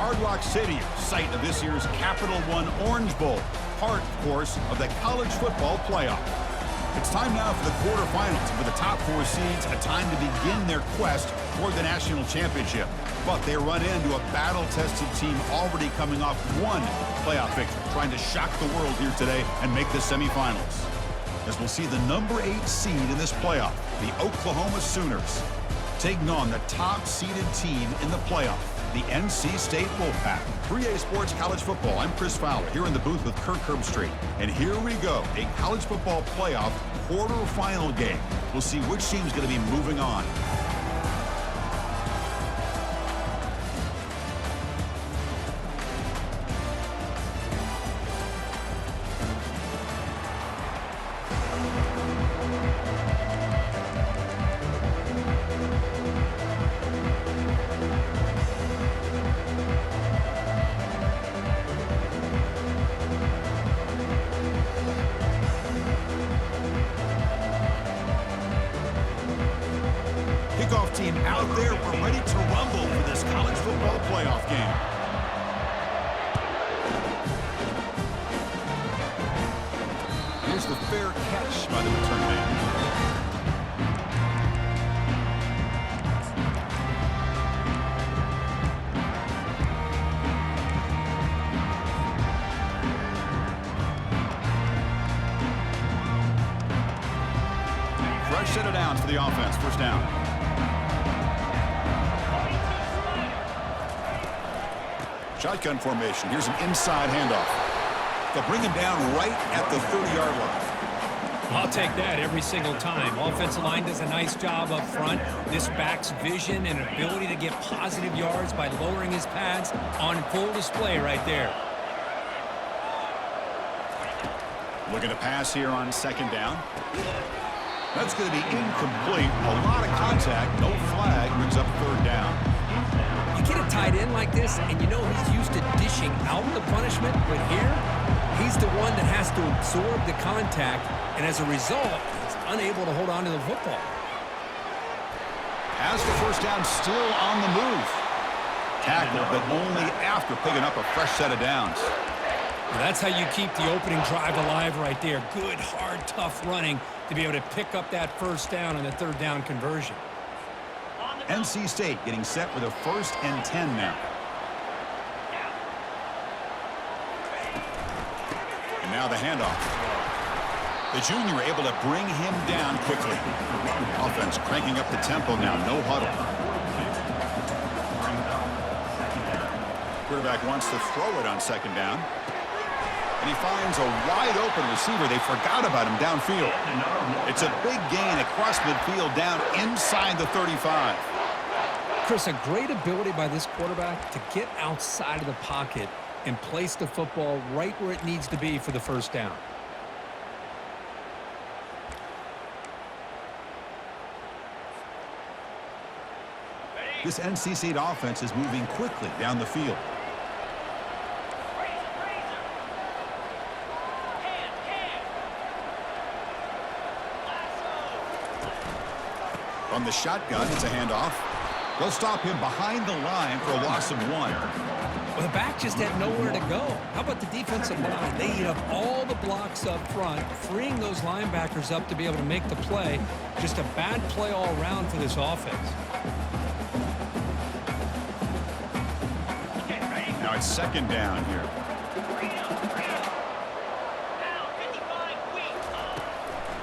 Hard Rock Stadium, site of this year's Capital One Orange Bowl, part, of course, of the college football playoff. It's time now for the quarterfinals, and for the top 4 seeds, a time to begin their quest toward the national championship. But they run into a battle-tested team already coming off one playoff victory, trying to shock the world here today and make the semifinals. As we'll see the number 8 seed in this playoff, the Oklahoma Sooners, taking on the top-seeded team in the playoff, the NC State Wolfpack. 3A Sports College Football, I'm Chris Fowler, here in the booth with Kirk Herbstreit. And here we go, a college football playoff quarterfinal game. We'll see which team's going to be moving on. Kickoff team out there. We're ready to rumble for this college football playoff game. Here's the fair catch by the return man. Fresh set of downs for the offense. First down. Shotgun formation. Here's an inside handoff. They'll bring him down right at the 30-yard line. I'll take that every single time. Offensive line does a nice job up front. This back's vision and ability to get positive yards by lowering his pads on full display right there. Looking to pass here on second down. That's going to be incomplete. A lot of contact. No flag. Brings up third down. You get a tight end like this, and you know he's used to dishing out the punishment, but here, he's the one that has to absorb the contact, and as a result, he's unable to hold on to the football. Has the first down, still on the move. Tackled, but only after picking up a fresh set of downs. Well, that's how you keep the opening drive alive right there. Good, hard, tough running to be able to pick up that first down on the third down conversion. NC State getting set with a 1st and 10 now. And now the handoff. The junior able to bring him down quickly. Offense cranking up the tempo now. No huddle. Quarterback wants to throw it on second down. And he finds a wide-open receiver. They forgot about him downfield. It's a big gain across midfield down inside the 35. Chris, a great ability by this quarterback to get outside of the pocket and place the football right where it needs to be for the first down. This NC State offense is moving quickly down the field. From the shotgun, it's a handoff. They'll stop him behind the line for a loss of 1. Well, the back just had nowhere to go. How about the defensive line? They eat up all the blocks up front, freeing those linebackers up to be able to make the play. Just a bad play all around for this offense. Now it's second down here.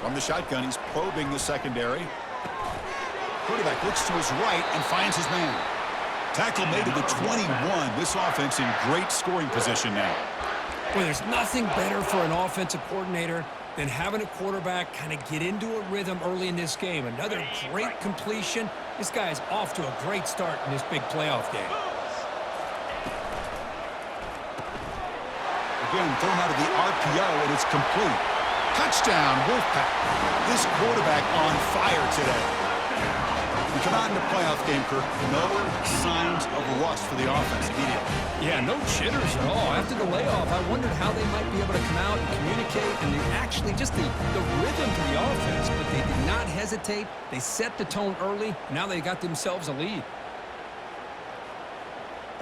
From the shotgun, he's probing the secondary. Quarterback looks to his right and finds his man. Tackle made to the 21. This offense in great scoring position now. Well, there's nothing better for an offensive coordinator than having a quarterback kind of get into a rhythm early in this game. Another great completion. This guy is off to a great start in this big playoff game. Again, thrown out of the RPO, and it's complete. Touchdown, Wolfpack. This quarterback on fire today. We come out in the playoff game, Kirk. No signs of rust for the offense immediately. Yeah, no jitters at all. After the layoff, I wondered how they might be able to come out and communicate and actually just the rhythm to the offense, but they did not hesitate. They set the tone early. Now they got themselves a lead.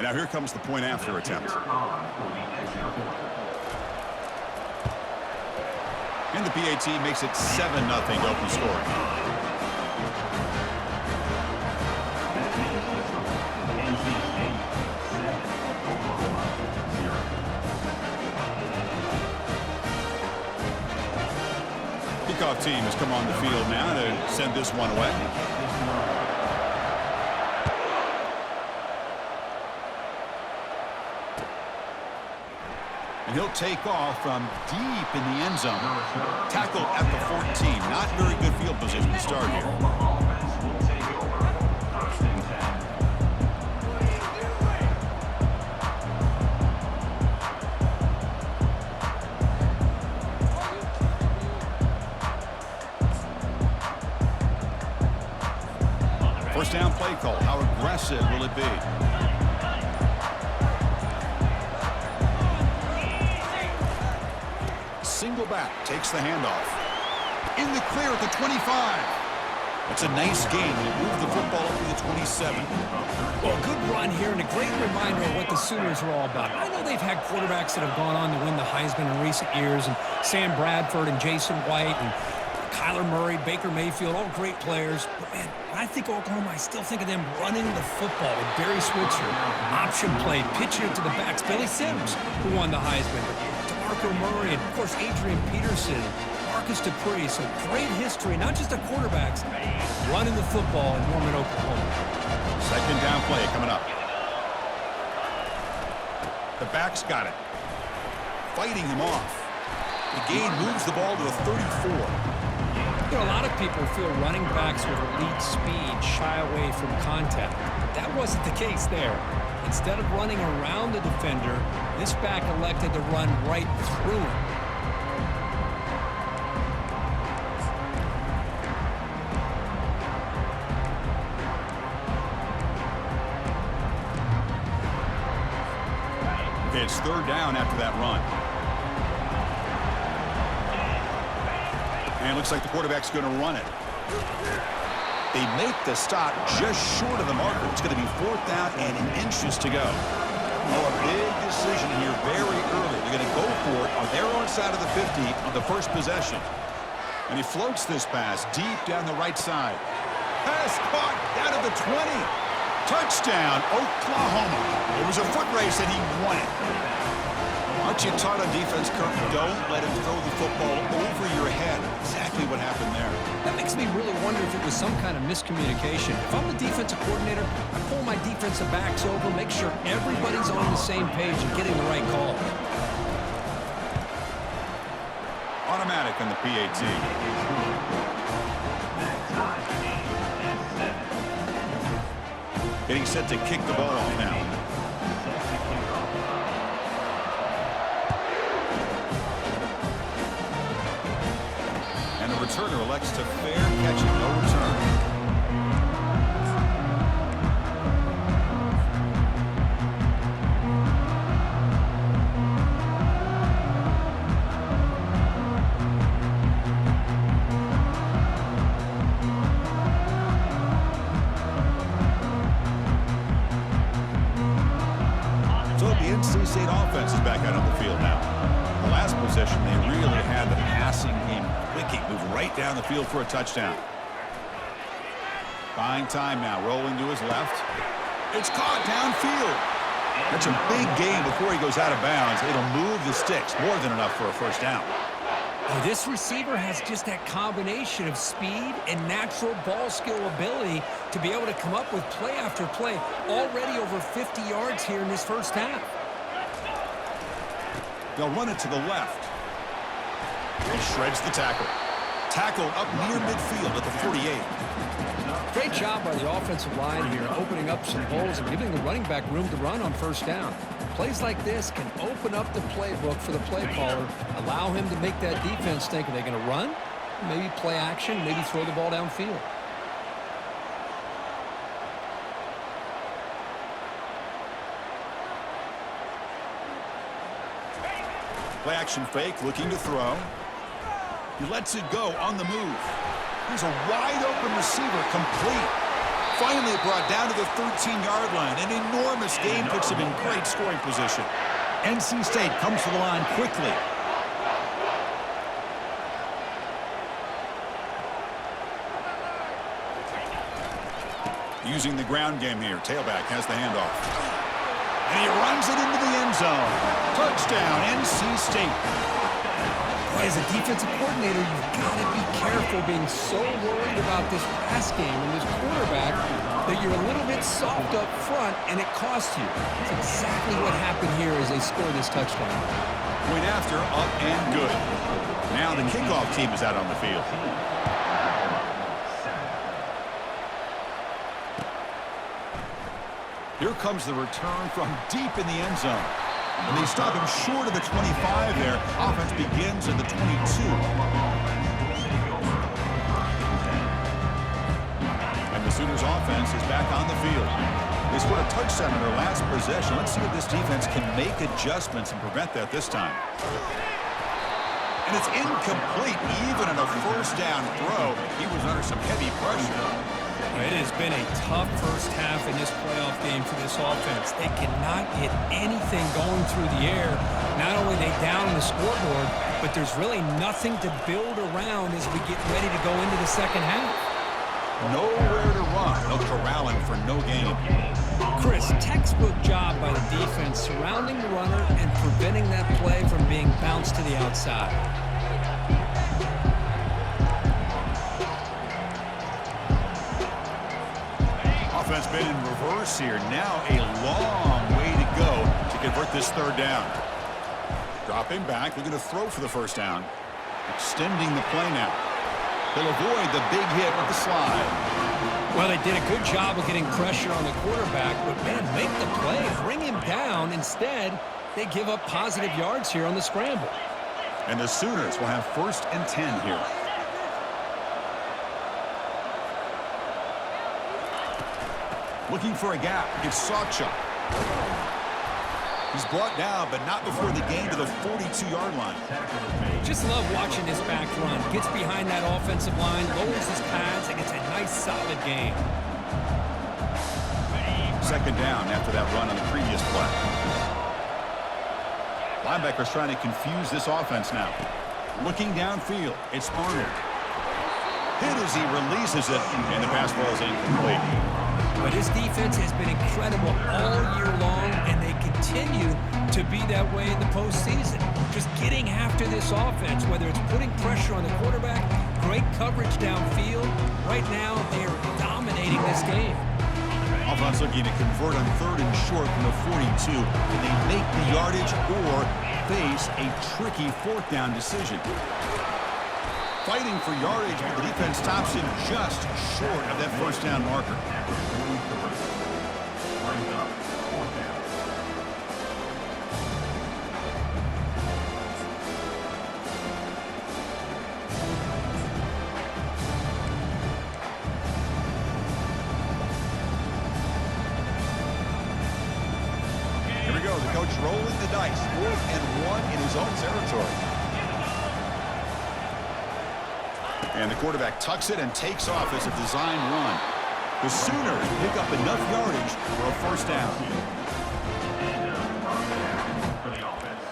And now here comes the point after attempt. And the PAT makes it 7-0 open scoring. Kickoff team has come on the field now to send this one away. And he'll take off from deep in the end zone. Tackle at the 14. Not very good field position to start here. First down play call. How aggressive will it be? Single back takes the handoff. In the clear at the 25. That's a nice gain. He'll move the football up to the 27. Well, a good run here and a great reminder of what the Sooners are all about. I know they've had quarterbacks that have gone on to win the Heisman in recent years, and Sam Bradford and Jason White and Kyler Murray, Baker Mayfield, all great players. But, man, when I think Oklahoma, I still think of them running the football with Barry Switzer. Option play, pitching it to the backs. Billy Sims, who won the Heisman. DeMarco Murray, and, of course, Adrian Peterson, Marcus Dupree. So great history, not just the quarterbacks, running the football in Norman, Oklahoma. Second down play coming up. The back's got it. Fighting him off. The gain moves the ball to the 34. You know, a lot of people feel running backs with elite speed shy away from contact. But that wasn't the case there. Instead of running around the defender, this back elected to run right through him. Okay, it's third down after that run. And it looks like the quarterback's going to run it. They make the stop just short of the marker. It's going to be fourth down and inches to go. Oh, a big decision here very early. They're going to go for it on their own side of the 50 on the first possession. And he floats this pass deep down the right side. Pass caught down at the 20. Touchdown, Oklahoma. It was a foot race and he won it. Aren't you taught on defense, Kirk? Don't let him throw the football over your head. Exactly what happened there. That makes me really wonder if it was some kind of miscommunication. If I'm the defensive coordinator, I pull my defensive backs over, make sure everybody's on the same page and getting the right call. Automatic on the PAT. Getting set to kick the ball off now. And the returner elects to fair catch it, no return. NC State offense is back out on the field now. The last possession, they really had the passing game clicking, moved right down the field for a touchdown. Buying time now, rolling to his left. It's caught downfield. That's a big gain before he goes out of bounds. It'll move the sticks, more than enough for a first down. Oh, this receiver has just that combination of speed and natural ball skill ability to be able to come up with play after play. Already over 50 yards here in this first half. They'll run it to the left. He shreds the tackle. Tackle up near midfield at the 48. Great job by the offensive line here, opening up some holes and giving the running back room to run on first down. Plays like this can open up the playbook for the play caller, allow him to make that defense think, are they going to run? Maybe play action, maybe throw the ball downfield. Play action fake, looking to throw. He lets it go on the move. Here's a wide open receiver, complete. Finally brought down to the 13-yard line. An enormous gain puts him in great scoring position. NC State comes to the line quickly. Using the ground game here. Tailback has the handoff. And he runs it into the end zone. Touchdown, NC State. As a defensive coordinator, you've got to be careful being so worried about this pass game and this quarterback that you're a little bit soft up front, and it costs you. That's exactly what happened here as they scored this touchdown. Point after, up and good. Now the kickoff team is out on the field. Here comes the return from deep in the end zone. And they stop him short of the 25 there. Offense begins at the 22. And the Sooners offense is back on the field. They scored a touchdown in their last possession. Let's see if this defense can make adjustments and prevent that this time. And it's incomplete even on a first down throw. He was under some heavy pressure. It has been a tough first half in this playoff game for this offense. They cannot get anything going through the air. Not only are they down on the scoreboard, but there's really nothing to build around as we get ready to go into the second half. Nowhere to run. No corralling for no gain. Chris, textbook job by the defense surrounding the runner and preventing that play from being bounced to the outside. Offense been in reverse here. Now a long way to go to convert this third down. Dropping back, looking to throw for the first down. Extending the play now. They'll avoid the big hit with the slide. Well, they did a good job of getting pressure on the quarterback, but man, make the play, bring him down. Instead, they give up positive yards here on the scramble. And the Sooners will have 1st and 10 here. Looking for a gap. It's Sawchuk. He's brought down, but not before the gain to the 42-yard line. Just love watching this back run. Gets behind that offensive line, lowers his pads, and gets a nice, solid gain. Second down after that run on the previous play. Linebackers trying to confuse this offense now. Looking downfield, it's Arnold. Hit as he releases it, and the pass ball is incomplete. But his defense has been incredible all year long, and they continue to be that way in the postseason. Just getting after this offense, whether it's putting pressure on the quarterback, great coverage downfield. Right now, they are dominating this game. Offense looking to convert on 3rd and short from the 42. Can they make the yardage or face a tricky 4th down decision? Fighting for yardage, but the defense stops him just short of that 1st down marker. Here we go, the coach rolling the dice. 4th and 1 in his own territory. And the quarterback tucks it and takes off as a design run. The Sooners pick up enough yardage for a 1st down. For the offense.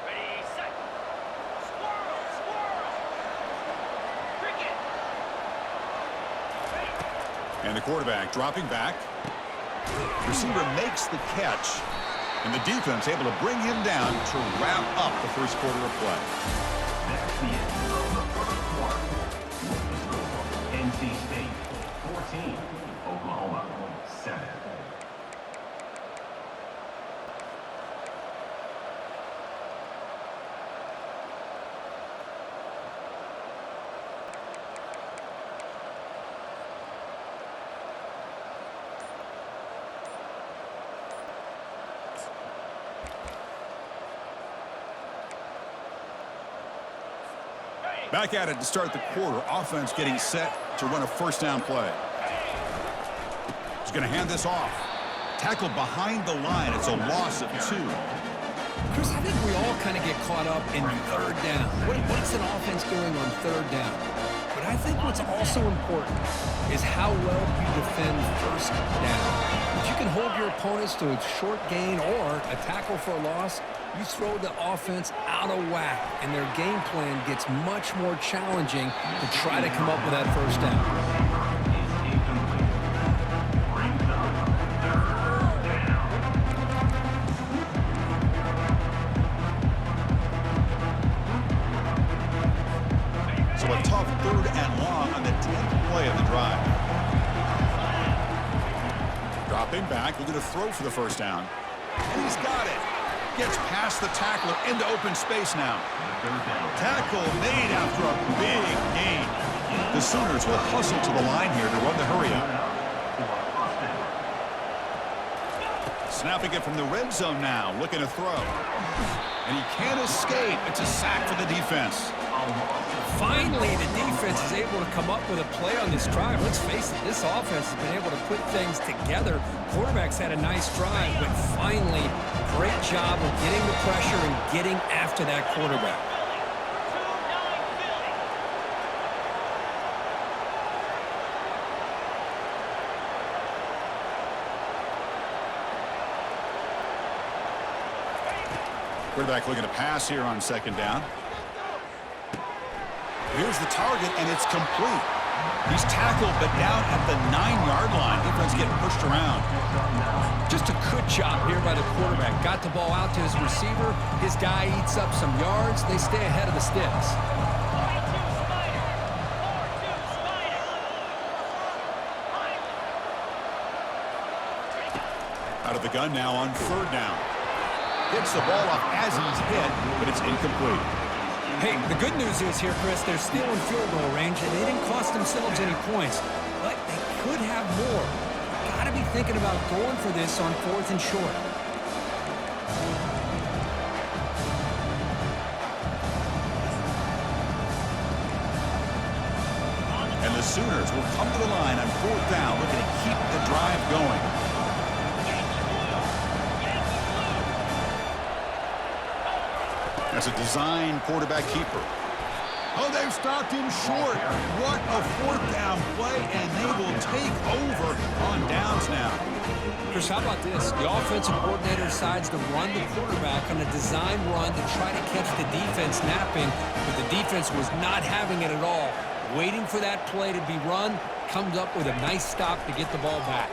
Ready, set. Squirrel, squirrel. Cricket. And the quarterback dropping back. Receiver makes the catch. And the defense able to bring him down to wrap up the first quarter of play. That's the end of the first quarter. NC State 14, Oklahoma 7. Back at it to start the quarter. Offense getting set to run a 1st down play. He's going to hand this off. Tackled behind the line. It's a loss of 2. Chris, I think we all kind of get caught up in third down. What's an offense doing on third down? But I think what's also important is how well you defend first down. If you can hold your opponents to a short gain or a tackle for a loss, you throw the offense out of whack, and their game plan gets much more challenging to try to come up with that first down. So a tough 3rd and long on the 10th play of the drive. Dropping back, looking to throw for the first down. And he's got it. Gets past the tackler into open space now. Tackle made after a big gain. The Sooners will hustle to the line here to run the hurry up. Snapping it from the red zone now, looking to throw. And he can't escape. It's a sack for the defense. Finally, the defense is able to come up with a play on this drive. Let's face it, this offense has been able to put things together. Quarterback's had a nice drive, but finally, great job of getting the pressure and getting after that quarterback. Quarterback looking to pass here on 2nd down. Here's the target, and it's complete. He's tackled, but down at the 9-yard line. Defense getting pushed around. Just a good job here by the quarterback. Got the ball out to his receiver. His guy eats up some yards. They stay ahead of the sticks. Out of the gun now on 3rd down. Hits the ball off as he's hit, but it's incomplete. Hey, the good news is here, Chris, they're still in field goal range, and they didn't cost themselves any points. But they could have more. Got to be thinking about going for this on 4th and short. And the Sooners will come to the line on 4th down, looking to keep the drive going. That's a design quarterback keeper. Oh, they've stopped him short. What a 4th down play, and they will take over on downs now. Chris, how about this? The offensive coordinator decides to run the quarterback on a design run to try to catch the defense napping, but the defense was not having it at all. Waiting for that play to be run, comes up with a nice stop to get the ball back.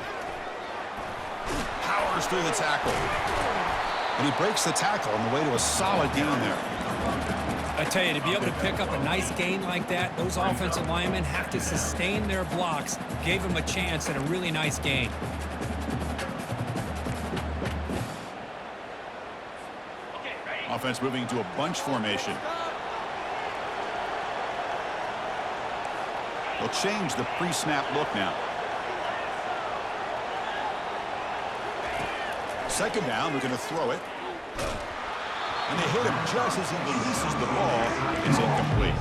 Powers through the tackle. And he breaks the tackle on the way to a solid gain there. I tell you, to be able to pick up a nice gain like that, those offensive linemen have to sustain their blocks. Gave him a chance at a really nice gain. Offense moving into a bunch formation. They'll change the pre-snap look now. 2nd down, they're going to throw it. And they hit him just as he releases the ball. It's incomplete.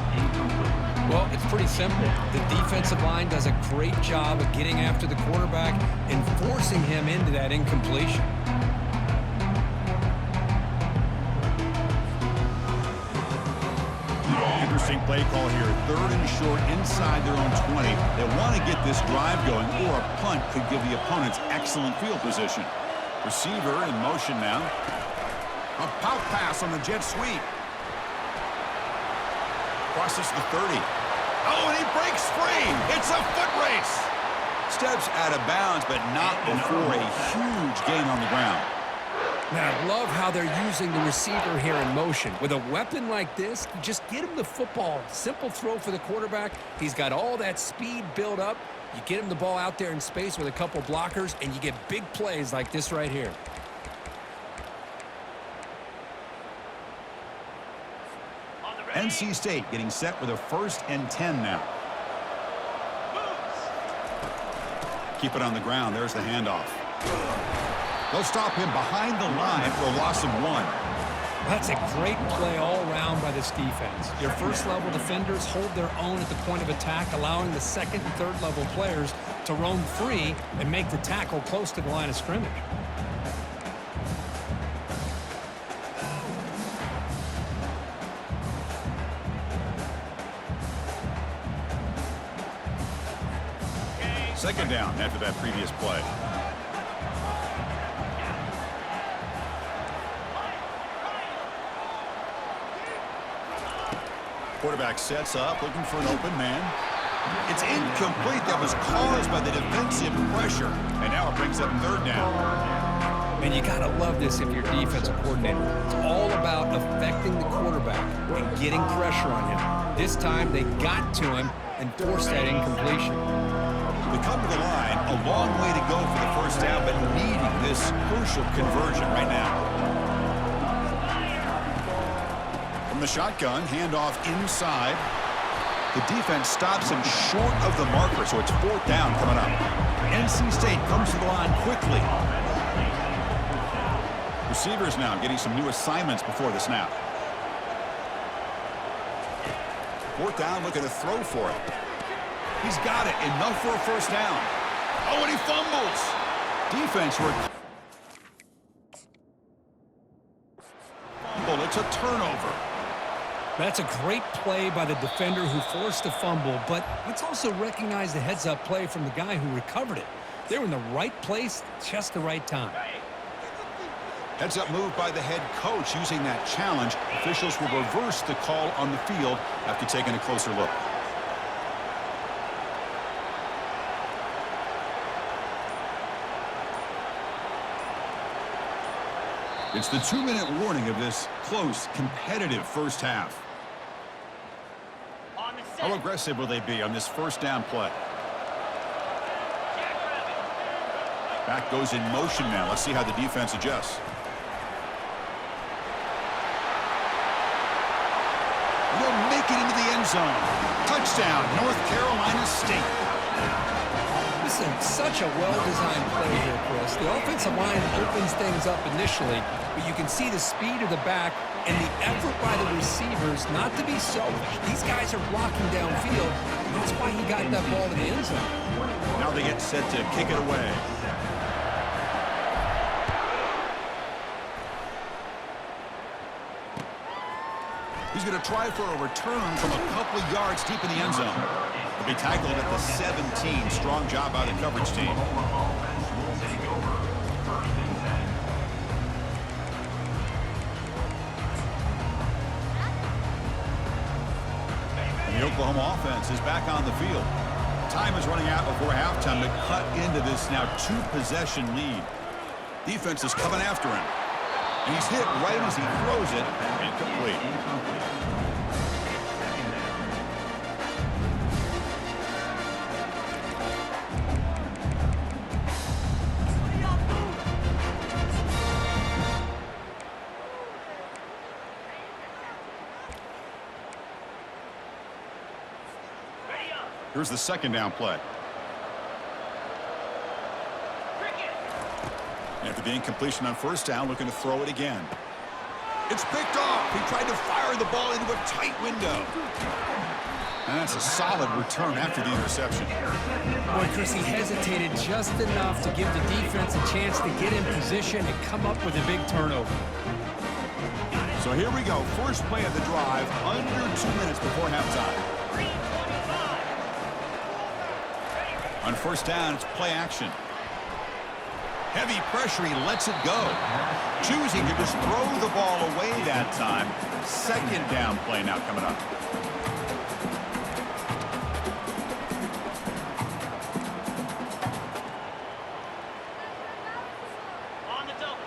Well, it's pretty simple. The defensive line does a great job of getting after the quarterback and forcing him into that incompletion. Interesting play call here. 3rd and short inside their own 20. They want to get this drive going, or a punt could give the opponents excellent field position. Receiver in motion now. A pop pass on the jet sweep. Crosses the 30. Oh, and he breaks free. It's a foot race. Steps out of bounds, but not before a huge gain on the ground. Man, I love how they're using the receiver here in motion. With a weapon like this, you just get him the football. Simple throw for the quarterback. He's got all that speed built up. You get him the ball out there in space with a couple blockers, and you get big plays like this right here. NC State getting set with a 1st and 10 now. Keep it on the ground. There's the handoff. They'll stop him behind the line for a loss of 1. That's a great play all around by this defense. Your first-level defenders hold their own at the point of attack, allowing the 2nd and 3rd-level players to roam free and make the tackle close to the line of scrimmage. Second down after that previous play. Quarterback sets up, looking for an open man. It's incomplete. That was caused by the defensive pressure. And now it brings up third down. And you got to love this if you're defensive coordinator. It's all about affecting the quarterback and getting pressure on him. This time they got to him and forced that incompletion. They come to the line, a long way to go for the first down, but needing this crucial conversion right now. From the shotgun, handoff inside. The defense stops him short of the marker, so it's fourth down coming up. NC State comes to the line quickly. Receivers now getting some new assignments before the snap. Fourth down, looking to throw for it. He's got it. Enough for a first down. Oh, and he fumbles. Defense fumble. It's a turnover. That's a great play by the defender who forced the fumble, but let's also recognize the heads-up play from the guy who recovered it. They were in the right place, just the right time. Heads-up move by the head coach using that challenge. Officials will reverse the call on the field after taking a closer look. It's the 2-minute warning of this close, competitive first half. How aggressive will they be on this first down play? Back goes in motion now. Let's see how the defense adjusts. They'll make it into the end zone. Touchdown, North Carolina State. This is such a well-designed play here, Chris. The offensive line opens things up initially, but you can see the speed of the back and the effort by the receivers not to be selfish. These guys are blocking downfield, and that's why he got that ball in the end zone. Now they get set to kick it away. He's going to try for a return from a couple of yards deep in the end zone. He'll be tackled at the 17. Strong job by the coverage team. And the Oklahoma offense is back on the field. Time is running out before halftime to cut into this now two-possession lead. Defense is coming after him. And he's hit right as he throws it. Incomplete. Here's the second down play. After the incompletion on first down, looking to throw it again. It's picked off. He tried to fire the ball into a tight window. And that's a solid return after the interception. Boy, Chris, he hesitated just enough to give the defense a chance to get in position and come up with a big turnover. So here we go. First play of the drive, under 2 minutes before halftime. On first down, it's play action. Heavy pressure, he lets it go. Choosing to just throw the ball away that time. Second down play now coming up. On the double.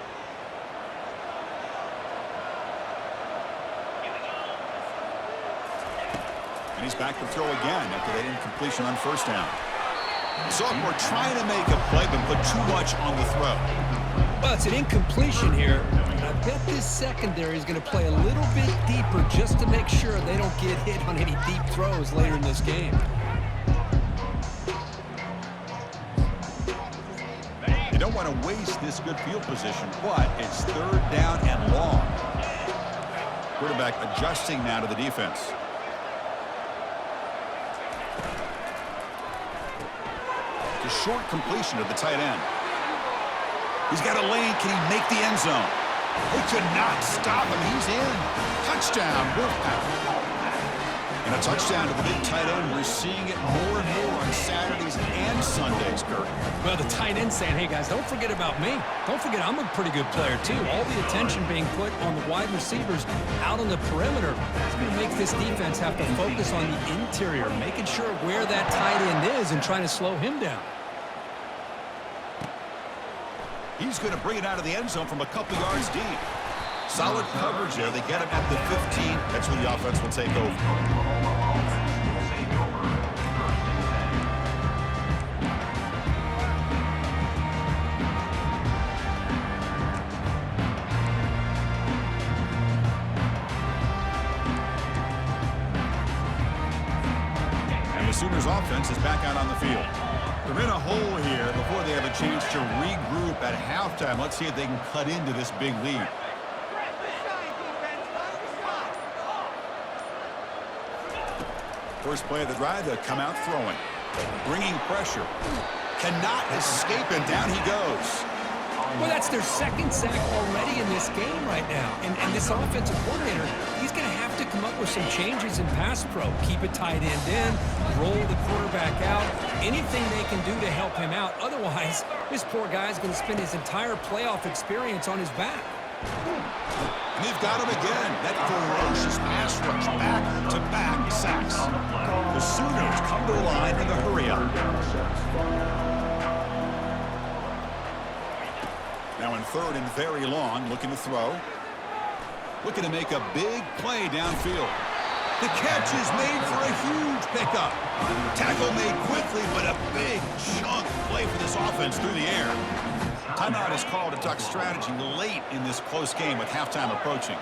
Here we go. And he's back to throw again after that incompletion on first down. Sophomore trying to make a play, but put too much on the throw. Well, it's an incompletion here. And I bet this secondary is going to play a little bit deeper just to make sure they don't get hit on any deep throws later in this game. You don't want to waste this good field position, but it's third down and long. Quarterback adjusting now to the defense. A short completion to the tight end. He's got a lane. Can he make the end zone? They could not stop him. He's in. Touchdown, Wolfpack. And a touchdown to the big tight end. We're seeing it more and more on Saturdays and Sundays. Well, the tight end saying, hey, guys, don't forget about me. Don't forget I'm a pretty good player, too. All the attention being put on the wide receivers out on the perimeter is going to make this defense have to focus on the interior, making sure where that tight end is and trying to slow him down. He's going to bring it out of the end zone from a couple yards deep. Solid coverage there. They get him at the 15. That's where the offense will take over. The Sooners offense is back out on the field. They're in a hole here before they have a chance to regroup at halftime. Let's see if they can cut into this big lead. First play of the drive, they'll come out throwing. Bringing pressure. Cannot escape, and down he goes. Well, that's their second sack already in this game right now. And this offensive coordinator, he's going to have to come up with some changes in pass pro. Keep a tight end in, roll the quarterback out, anything they can do to help him out. Otherwise, this poor guy's going to spend his entire playoff experience on his back. And they've got him again. That ferocious pass rush, back-to-back sacks. The Sooners come to the line in the hurry-up. Now in third and very long, looking to throw. Looking to make a big play downfield. The catch is made for a huge pickup. Tackle made quickly, but a big chunk play for this offense through the air. Timeout is called to duck strategy late in this close game with halftime approaching.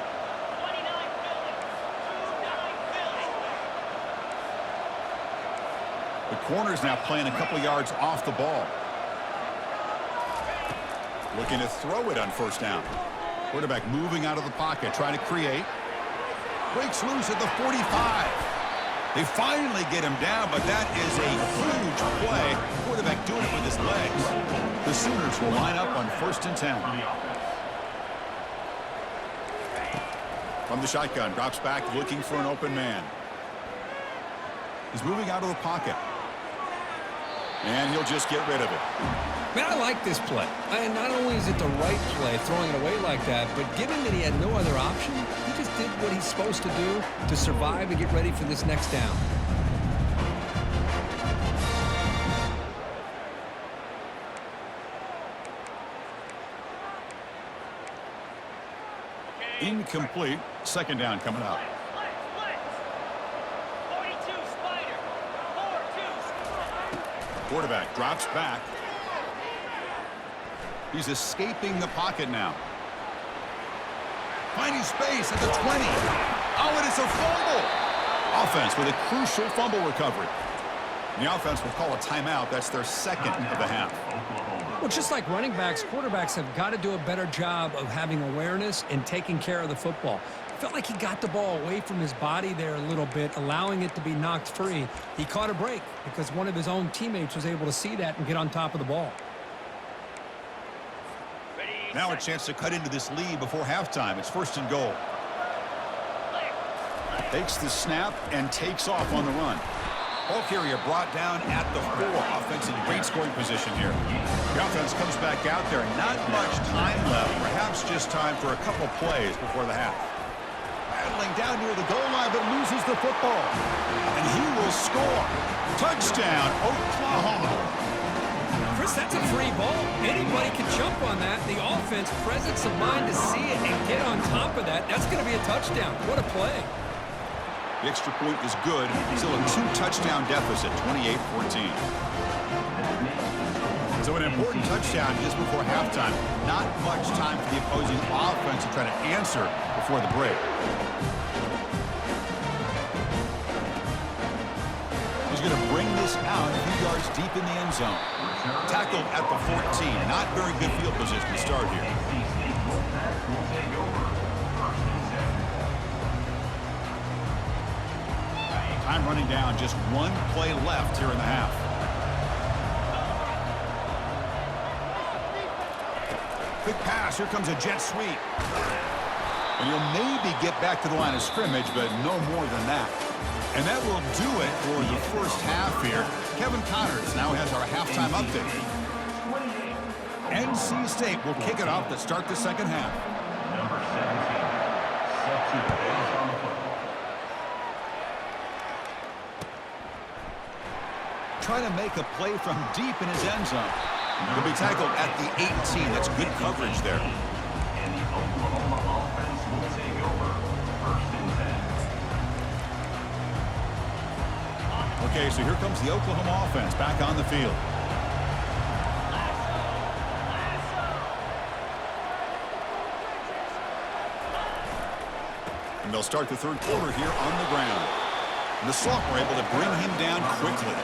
The corner's now playing a couple yards off the ball. Looking to throw it on first down. Quarterback moving out of the pocket, trying to create. Breaks loose at the 45. They finally get him down, but that is a huge play. Quarterback doing it with his legs. The Sooners will line up on 1st and 10. From the shotgun, drops back, looking for an open man. He's moving out of the pocket. And he'll just get rid of it. Man, I like this play. And not only is it the right play, throwing it away like that, but given that he had no other option, he just did what he's supposed to do to survive and get ready for this next down. Incomplete. Second down coming up. Quarterback drops back. He's escaping the pocket now. Finding space at the 20. Oh, and it's a fumble. Offense with a crucial fumble recovery. The offense will call a timeout. That's their second of the half. Well, just like running backs, quarterbacks have got to do a better job of having awareness and taking care of the football. Felt like he got the ball away from his body there a little bit, allowing it to be knocked free. He caught a break because one of his own teammates was able to see that and get on top of the ball. Now a chance to cut into this lead before halftime. It's 1st and goal. Takes the snap and takes off on the run. Ball carrier brought down at the 4. Offense in great scoring position here. The offense comes back out there. Not much time left. Perhaps just time for a couple plays before the half. Battling down near the goal line, but loses the football. And he will score. Touchdown, Oklahoma. Chris, that's a free ball. Anybody can jump on that. The offense, presence of mind to see it and get on top of that. That's going to be a touchdown. What a play. The extra point is good. Still a 2-touchdown deficit, 28-14. So an important touchdown just before halftime. Not much time for the opposing offense to try to answer before the break. He's going to bring this out a few yards deep in the end zone. Tackled at the 14. Not very good field position to start here. Time running down. Just one play left here in the half. Quick pass. Here comes a jet sweep. And he'll maybe get back to the line of scrimmage, but no more than that. And that will do it for the first half here. Kevin Connors now has our halftime update. NC State will kick it off to start the second half. Number 17, set to the base on the football. Trying to make a play from deep in his end zone. He'll be tackled at the 18. That's good coverage there. And the Oklahoma offense will take over first and 10. Okay, so here comes the Oklahoma offense back on the field. And they'll start the third quarter here on the ground. And the sophomore able to bring him down quickly.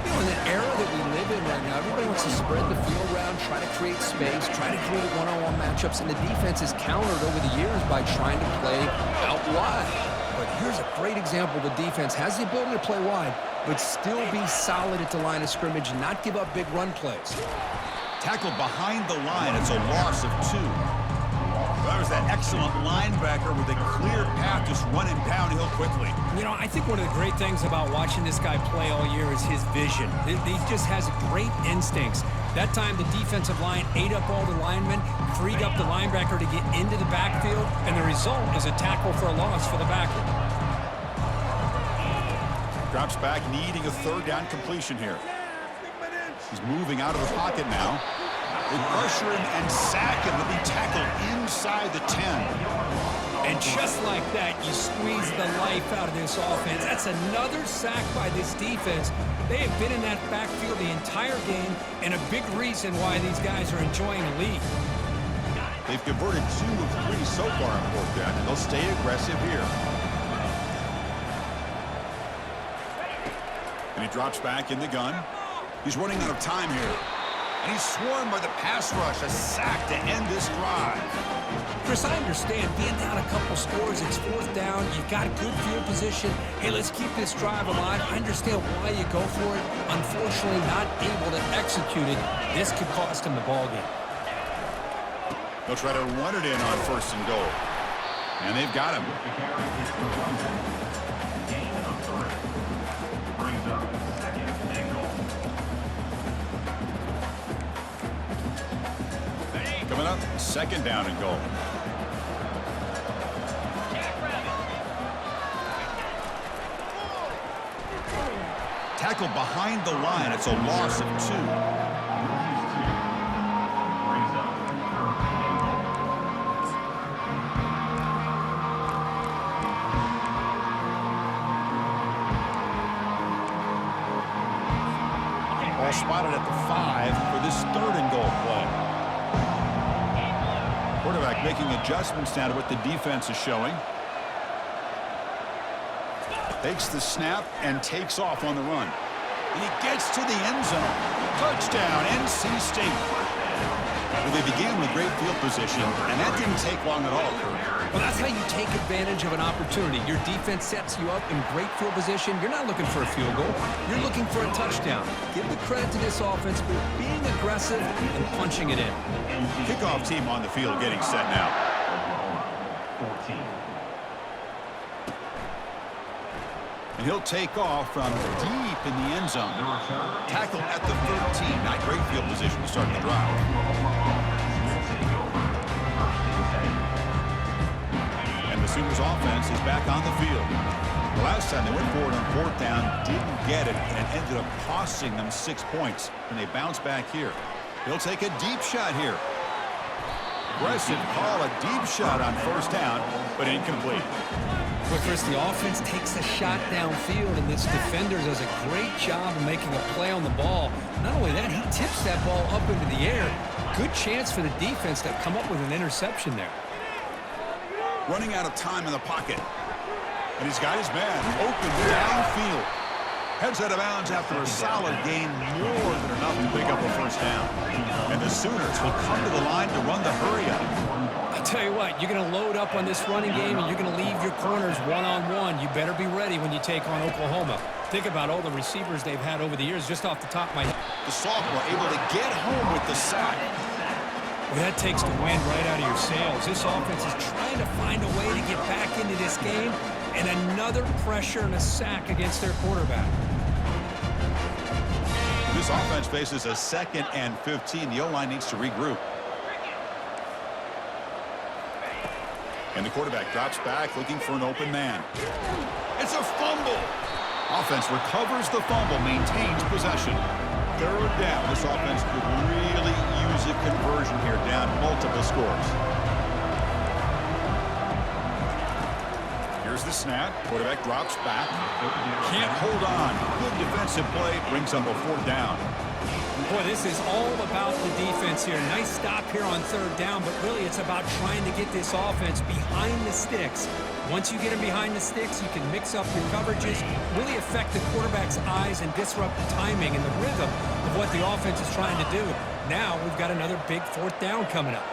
You know, in the era that we live in right now, everybody wants to spread the field around, try to create space, try to create one-on-one matchups, and the defense is countered over the years by trying to play out wide. But here's a great example. The defense has the ability to play wide, but still be solid at the line of scrimmage and not give up big run plays. Tackled behind the line. It's a loss of 2. That was that excellent linebacker with a clear path just running downhill quickly. You know, I think one of the great things about watching this guy play all year is his vision. He just has great instincts. That time, the defensive line ate up all the linemen, freed up the linebacker to get into the backfield, and the result is a tackle for a loss for the backer. Drops back, needing a third down completion here. He's moving out of the pocket now. They pressure him and sack him to be tackled inside the 10. And just like that, you squeeze the life out of this offense. That's another sack by this defense. They have been in that backfield the entire game, and a big reason why these guys are enjoying the lead. They've converted 2 of 3 so far on fourth down, and they'll stay aggressive here. And he drops back in the gun. He's running out of time here. And he's swarmed by the pass rush. A sack to end this drive. Chris, I understand being down a couple scores, it's fourth down, you've got a good field position. Hey, let's keep this drive alive. I understand why you go for it. Unfortunately, not able to execute it. This could cost him the ball game. They'll try to run it in on first and goal. And they've got him. Gain of 3. Brings up second and goal. Coming up, second down and goal. Tackled behind the line. It's a loss of 2. Brings up third and goal. All spotted at the 5 for this third and goal play. Quarterback making adjustments now to what the defense is showing. Takes the snap and takes off on the run. And he gets to the end zone. Touchdown, NC State. Well, they began with great field position, and that didn't take long at all, Kurt. Well, that's how you take advantage of an opportunity. Your defense sets you up in great field position. You're not looking for a field goal. You're looking for a touchdown. Give the credit to this offense for being aggressive and punching it in. Kickoff team on the field getting set now. Oklahoma, 14. And he'll take off from deep in the end zone. Tackle at the 13. Not great field position to start the drive. And the Sooners offense is back on the field. The last time they went forward on fourth down, didn't get it, and it ended up costing them 6 points. And they bounce back here. He'll take a deep shot here. Aggressive call, a deep shot on first down, but incomplete. But Chris, the offense takes a shot downfield, and this defender does a great job of making a play on the ball. Not only that, he tips that ball up into the air. Good chance for the defense to come up with an interception there. Running out of time in the pocket. And he's got his man open downfield. Heads out of bounds after a solid gain, more than enough to pick up a first down. And the Sooners will come to the line to run the hurry-up. I'll tell you what, you're going to load up on this running game, and you're going to leave your corners one-on-one. You better be ready when you take on Oklahoma. Think about all the receivers they've had over the years, just off the top of my head. The sophomore able to get home with the sack. Well, that takes the wind right out of your sails. This offense is trying to find a way to get back into this game, and another pressure and a sack against their quarterback. The This offense faces a 2nd and 15. The O-line needs to regroup. And the quarterback drops back looking for an open man. It's a fumble. Offense recovers the fumble, maintains possession. 3rd down. This offense could really use a conversion here, down multiple scores. Here's the snap. Quarterback drops back. Can't hold on. Good defensive play. Brings up a 4th down. Boy, this is all about the defense here. Nice stop here on 3rd down, but really it's about trying to get this offense behind the sticks. Once you get them behind the sticks, you can mix up your coverages, really affect the quarterback's eyes and disrupt the timing and the rhythm of what the offense is trying to do. Now we've got another big 4th down coming up.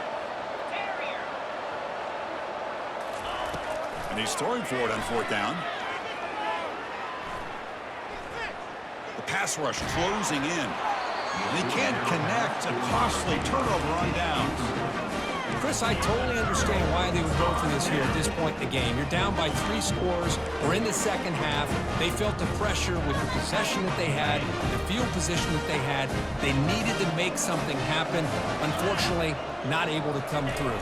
And he's throwing for it on 4th down. The pass rush closing in. And he can't connect. A costly turnover on downs. Chris, I totally understand why they would go for this here at this point in the game. You're down by 3 scores. We're in the 2nd half. They felt the pressure with the possession that they had, the field position that they had. They needed to make something happen. Unfortunately, not able to come through.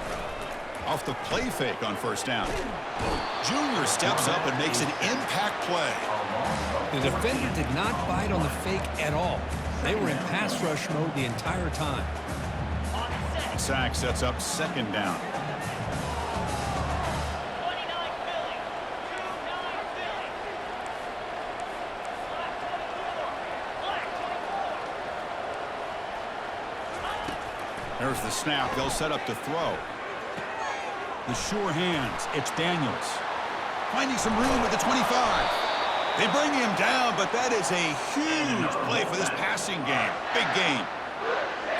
Off the play fake on 1st down. Junior steps up and makes an impact play. The defender did not bite on the fake at all. They were in pass rush mode the entire time. The sack sets up 2nd down. There's the snap. They'll set up to throw. The sure hands. It's Daniels. Finding some room at the 25. They bring him down, but that is a huge play for this passing game. Big game.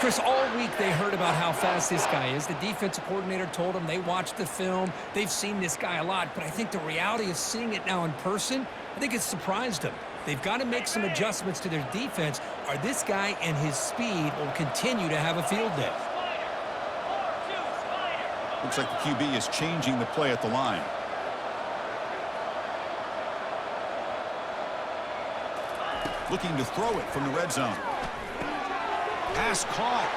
Chris, all week they heard about how fast this guy is. The defensive coordinator told them they watched the film. They've seen this guy a lot, but I think the reality of seeing it now in person, I think it's surprised them. They've got to make some adjustments to their defense, or this guy and his speed will continue to have a field day. Looks like the QB is changing the play at the line. Looking to throw it from the red zone. Pass caught.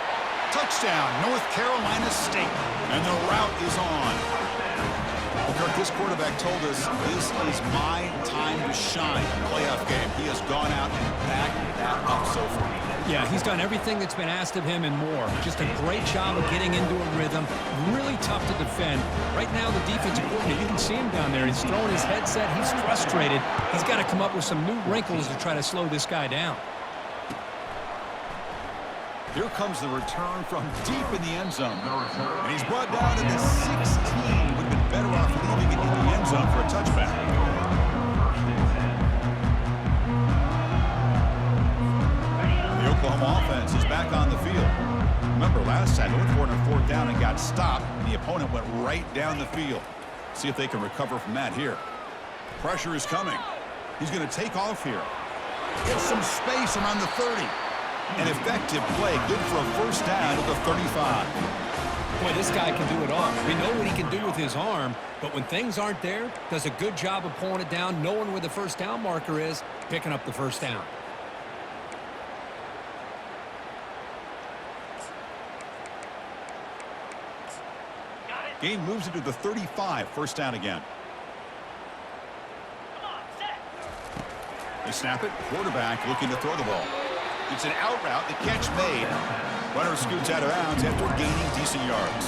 Touchdown, North Carolina State. And the route is on. Well, Kirk, this quarterback told us this is my time to shine. Playoff game. He has gone out and backed that up so far. Yeah, he's done everything that's been asked of him and more. Just a great job of getting into a rhythm. Really tough to defend. Right now, the defensive coordinator, you can see him down there. He's throwing his headset. He's frustrated. He's got to come up with some new wrinkles to try to slow this guy down. Here comes the return from deep in the end zone. And he's brought down to the 16. Would have been better off leaving it in the end zone for a touchback. The Oklahoma offense is back on the field. Remember, last time they went for it on 4th down and got stopped. The opponent went right down the field. See if they can recover from that here. Pressure is coming. He's going to take off here. Get some space around the 30. An effective play, good for a 1st down at the 35. Boy, this guy can do it all. We know what he can do with his arm, but when things aren't there, does a good job of pulling it down, knowing where the 1st down marker is, picking up the 1st down. Game moves into the 35, 1st down again. They snap it, quarterback looking to throw the ball. It's an out route, the catch made. Runner scoots out of bounds after gaining decent yards.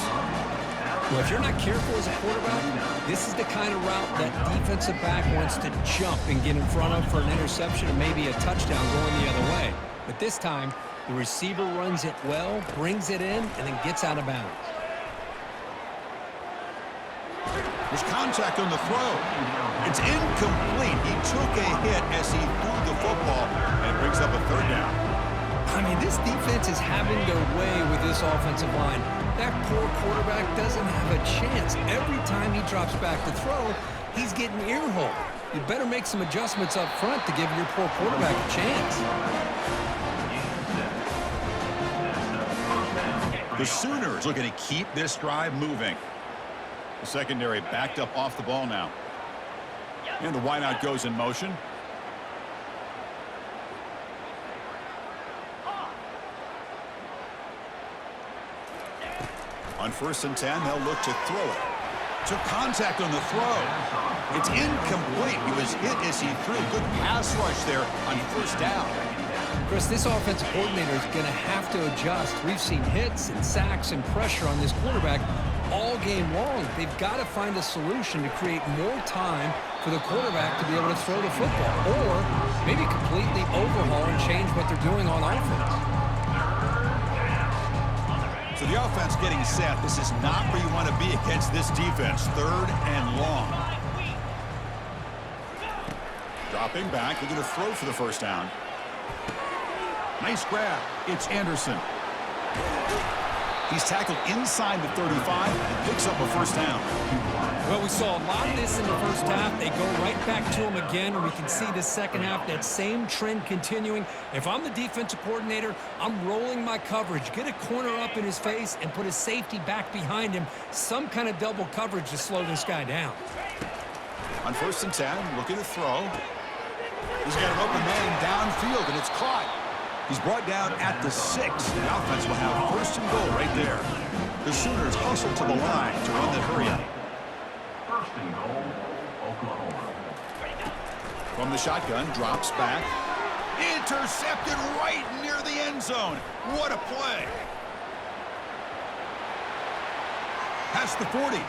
Well, if you're not careful as a quarterback, this is the kind of route that defensive back wants to jump and get in front of for an interception and maybe a touchdown going the other way. But this time, the receiver runs it well, brings it in, and then gets out of bounds. There's contact on the throw. It's incomplete. He took a hit as he threw the football and brings up a 3rd down. I mean, this defense is having their way with this offensive line. That poor quarterback doesn't have a chance. Every time he drops back to throw, he's getting earholed. You better make some adjustments up front to give your poor quarterback a chance. The Sooners looking to keep this drive moving. The secondary backed up off the ball now. And the wideout goes in motion. On 1st and 10, they'll look to throw it. Took contact on the throw. It's incomplete. He was hit as he threw. Good pass rush there on 1st down. Chris, this offensive coordinator is going to have to adjust. We've seen hits and sacks and pressure on this quarterback all game long. They've got to find a solution to create more time for the quarterback to be able to throw the football, or maybe completely overhaul and change what they're doing on offense. So the offense getting set. This is not where you want to be against this defense. 3rd and long. Dropping back, looking to throw for the 1st down. Nice grab. It's Anderson. He's tackled inside the 35 and picks up a 1st down. Well, we saw a lot of this in the 1st half. They go right back to him again, and we can see the 2nd half, that same trend continuing. If I'm the defensive coordinator, I'm rolling my coverage. Get a corner up in his face and put his safety back behind him. Some kind of double coverage to slow this guy down. On 1st and 10, looking to throw. He's got an open man downfield, and it's caught. He's brought down at the 6. The offense will have 1st and goal right there. The Sooners hustle to the line to run the hurry up. 1st and goal, Oklahoma. From the shotgun, drops back. Intercepted right near the end zone. What a play. Past the 40.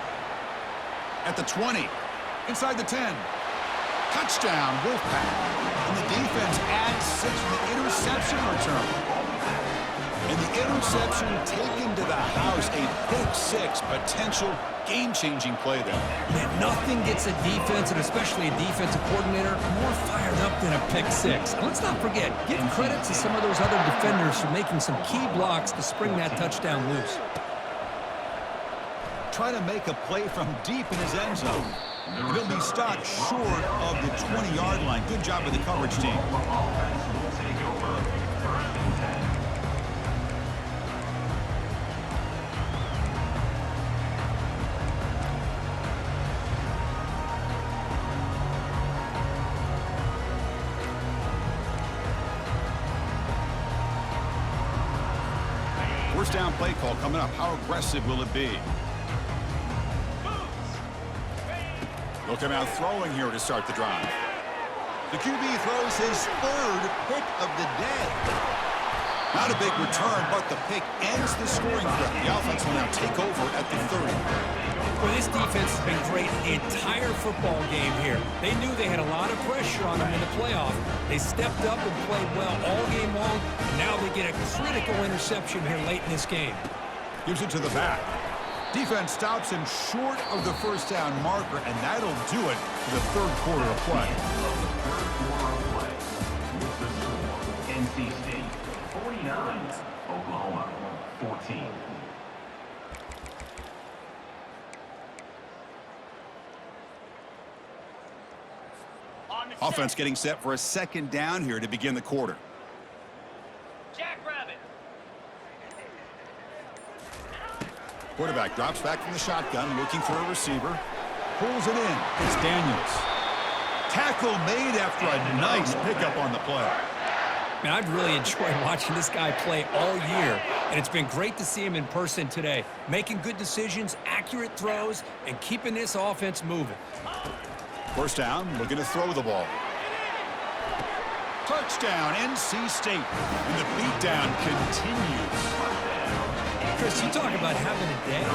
At the 20. Inside the 10. Touchdown, Wolfpack. And the defense adds 6 from the interception return. And the interception taken to the house, a pick 6, potential game-changing play there. Man, nothing gets a defense, and especially a defensive coordinator, more fired up than a pick 6. And let's not forget, give credit to some of those other defenders for making some key blocks to spring that touchdown loose. Trying to make a play from deep in his end zone. And he'll be stopped short of the 20-yard line. Good job with the coverage team. Offense will take over 1st and 10. First down play call coming up. How aggressive will it be? They'll come out throwing here to start the drive. The QB throws his 3rd pick of the day. Not a big return, but the pick ends the scoring threat. The offense will now take over at the 30. Well, this defense has been great the entire football game here. They knew they had a lot of pressure on them in the playoff. They stepped up and played well all game long, and now they get a critical interception here late in this game. Gives it to the back. Defense stops him short of the 1st down marker, and that'll do it for the 3rd quarter of play. With the score, NC State 49, Oklahoma 14. Offense getting set for a 2nd down here to begin the quarter. Jackrabbit. Quarterback drops back from the shotgun, looking for a receiver. Pulls it in. It's Daniels. Tackle made after a nice pickup on the play. Man, I've really enjoyed watching this guy play all year, and it's been great to see him in person today. Making good decisions, accurate throws, and keeping this offense moving. 1st down, looking to throw the ball. Touchdown, NC State. And the beatdown continues. Chris, you talk about having a day.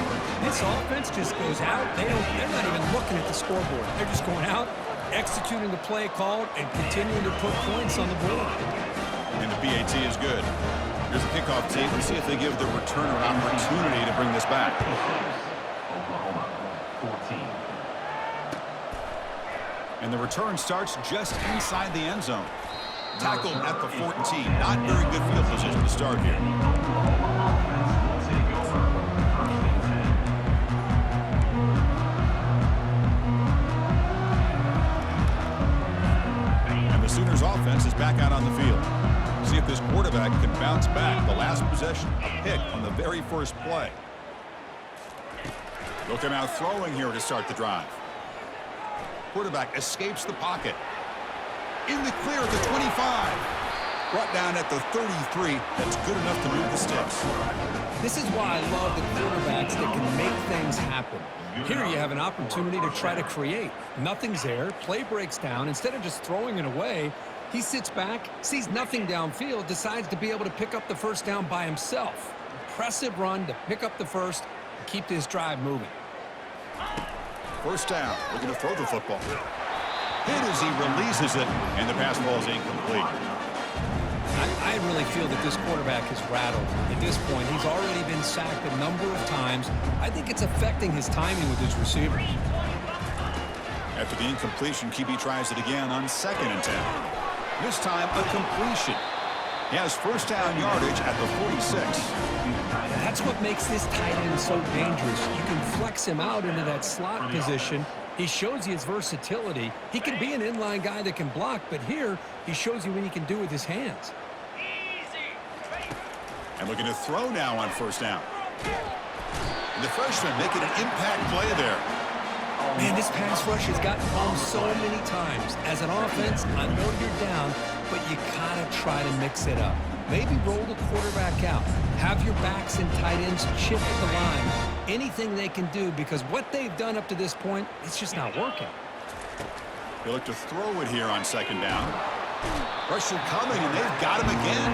This offense just goes out. They're not even looking at the scoreboard. They're just going out, executing the play called, and continuing to put points on the board. And the PAT is good. Here's a kickoff tape. Let's see if they give the returner an opportunity to bring this back. Oklahoma 14. And the return starts just inside the end zone. Tackled at the 14. Not very good field position to start here. And the Sooners offense is back out on the field. See if this quarterback can bounce back. The last possession, a pick on the very first play. They'll come out throwing here to start the drive. Quarterback escapes the pocket. In the clear at the 25. Brought down at the 33. That's good enough to move the sticks. This is why I love the quarterbacks that can make things happen. Here you have an opportunity to try to create. Nothing's there. Play breaks down. Instead of just throwing it away, he sits back, sees nothing downfield, decides to be able to pick up the first down by himself. Impressive run to pick up the first and keep this drive moving. First down, looking to throw the football. Hit as he releases it, and the pass ball is incomplete. I really feel that this quarterback is rattled. At this point, he's already been sacked a number of times. I think it's affecting his timing with his receivers. After the incompletion, QB tries it again on 2nd and 10. This time, a completion. He has first down yardage at the 46. That's what makes this tight end so dangerous. You can flex him out into that slot position. He shows you his versatility. He can be an inline guy that can block, but here he shows you what he can do with his hands. And looking to throw now on first down. And the freshman making an impact play there. Man, this pass rush has gotten home so many times. As an offense, I know you're down, but you gotta try to mix it up. Maybe roll the quarterback out. Have your backs and tight ends chip at the line. Anything they can do, because what they've done up to this point, it's just not working. They look to throw it here on 2nd down. Pressure coming, and they've got him again.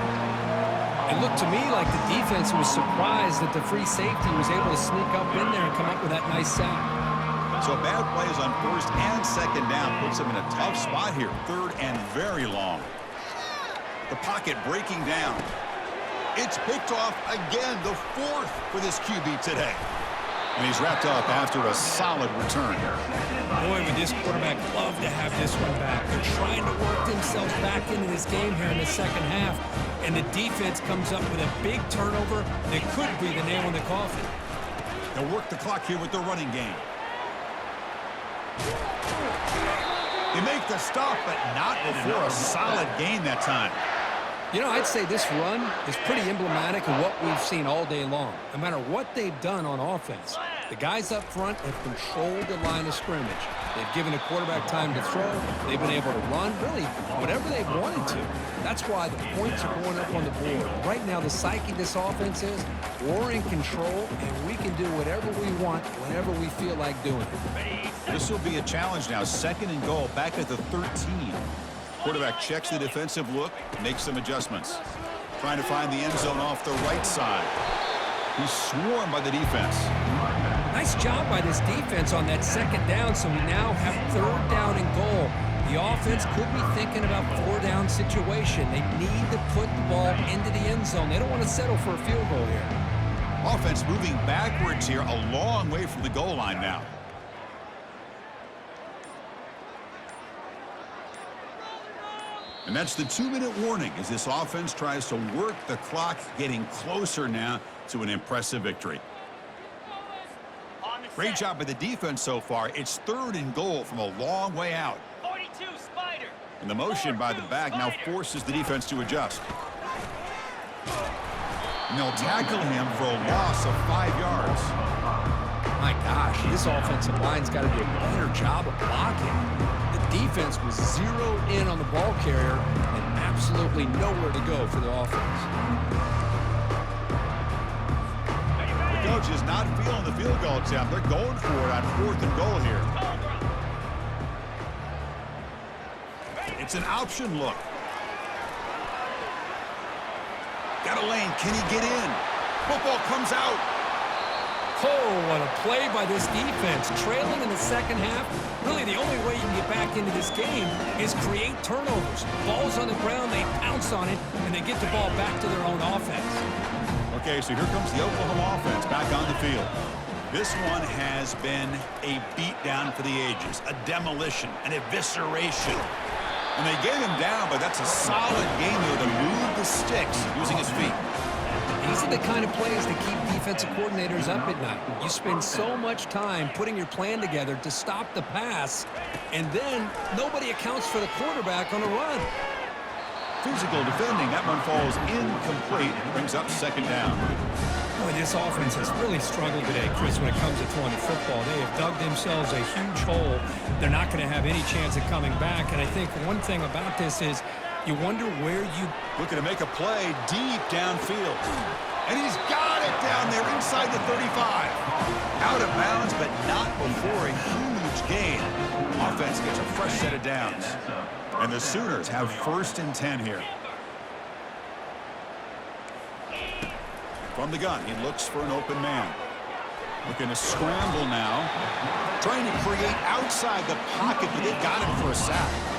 It looked to me like the defense was surprised that the free safety was able to sneak up in there and come up with that nice sack. So bad plays on 1st and 2nd down puts them in a tough spot here. 3rd and very long. The pocket breaking down. It's picked off again, the 4th for this QB today. And he's wrapped up after a solid return. Boy, would this quarterback love to have this one back. They're trying to work themselves back into this game here in the second half. And the defense comes up with a big turnover that could be the nail in the coffin. They'll work the clock here with their running game. They make the stop, but not before a solid gain that time. You know, I'd say this run is pretty emblematic of what we've seen all day long. No matter what they've done on offense, the guys up front have controlled the line of scrimmage. They've given the quarterback time to throw. They've been able to run, really, whatever they've wanted to. That's why the points are going up on the board. Right now, the psyche of this offense is we're in control, and we can do whatever we want whenever we feel like doing it. This will be a challenge now. 2nd and goal, back at the 13. Quarterback checks the defensive look, makes some adjustments. Trying to find the end zone off the right side. He's swarmed by the defense. Nice job by this defense on that 2nd down, so we now have 3rd down and goal. The offense could be thinking about 4-down situation. They need to put the ball into the end zone. They don't want to settle for a field goal here. Offense moving backwards here, a long way from the goal line now. And that's the 2-minute warning as this offense tries to work the clock, getting closer now to an impressive victory. Great job by the defense so far. It's 3rd and goal from a long way out. 42 Spider. And the motion by the back now forces the defense to adjust. And they'll tackle him for a loss of 5 yards. My gosh, this offensive line's got to do a better job of blocking. The defense was zeroed in on the ball carrier and absolutely nowhere to go for the offense. The coach is not feeling the field goal attempt. They're going for it on 4th and goal here. It's an option look. Got a lane. Can he get in? Football comes out. Oh, what a play by this defense. Trailing in the second half, really the only way you can get back into this game is create turnovers. Ball's on the ground, they pounce on it, and they get the ball back to their own offense. Okay, so here comes the Oklahoma offense back on the field. This one has been a beatdown for the ages, a demolition, an evisceration. And they gave him down, but that's a solid game there to move the sticks using his feet. These are the kind of plays that keep defensive coordinators up at night. You spend so much time putting your plan together to stop the pass, and then nobody accounts for the quarterback on a run. Physical defending. That one falls incomplete. Brings up 2nd down. Boy, this offense has really struggled today, Chris, when it comes to throwing the football. They have dug themselves a huge hole. They're not going to have any chance of coming back. And I think one thing about this is You wonder where you... Looking to make a play deep downfield. And he's got it down there inside the 35. Out of bounds, but not before a huge gain. Offense gets a fresh set of downs. And the Sooners have 1st and 10 here. From the gun, he looks for an open man. Looking to scramble now. Trying to create outside the pocket, but they got him for a sack.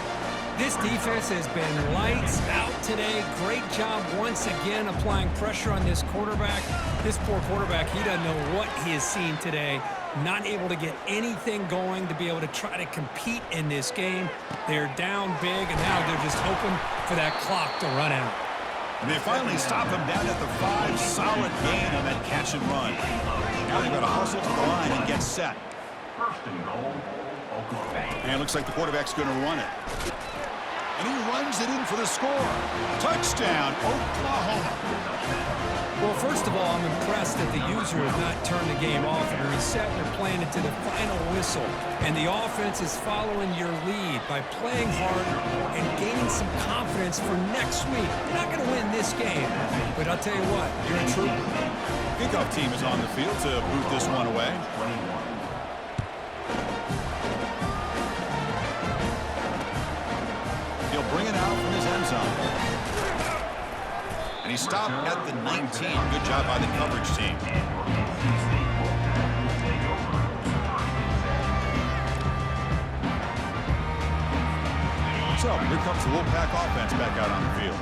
This defense has been lights out today. Great job once again applying pressure on this quarterback. This poor quarterback, he doesn't know what he has seen today. Not able to get anything going to be able to try to compete in this game. They're down big, and now they're just hoping for that clock to run out. And they finally stop him down at the 5. Solid gain on that catch and run. Now they've got to hustle to the line and get set. 1st and goal, Oklahoma. And it looks like the quarterback's going to run it. And he runs it in for the score. Touchdown, Oklahoma. Well, first of all, I'm impressed that the user has not turned the game off and reset. They're playing it to the final whistle. And the offense is following your lead by playing hard and gaining some confidence for next week. You're not going to win this game, but I'll tell you what, you're a trooper. Kickoff team is on the field to boot this one away. 21. He'll bring it out from his end zone. And he stopped at the 19. Good job by the coverage team. So, here comes the Wolfpack offense back out on the field.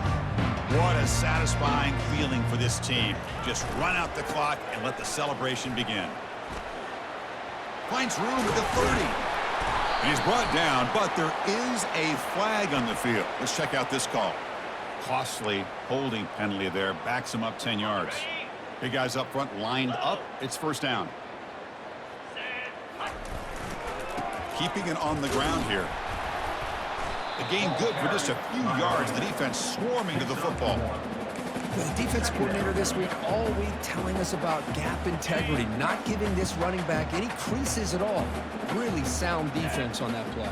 What a satisfying feeling for this team. Just run out the clock and let the celebration begin. Finds room at the 30. And he's brought down, but there is a flag on the field. Let's check out this call. Costly holding penalty there. Backs him up 10 yards. Big guys up front lined up. It's 1st down. Keeping it on the ground here. The game good for just a few yards. The defense swarming to the football. The defense coordinator this week all week telling us about gap integrity, not giving this running back any creases at all. Really sound defense on that play.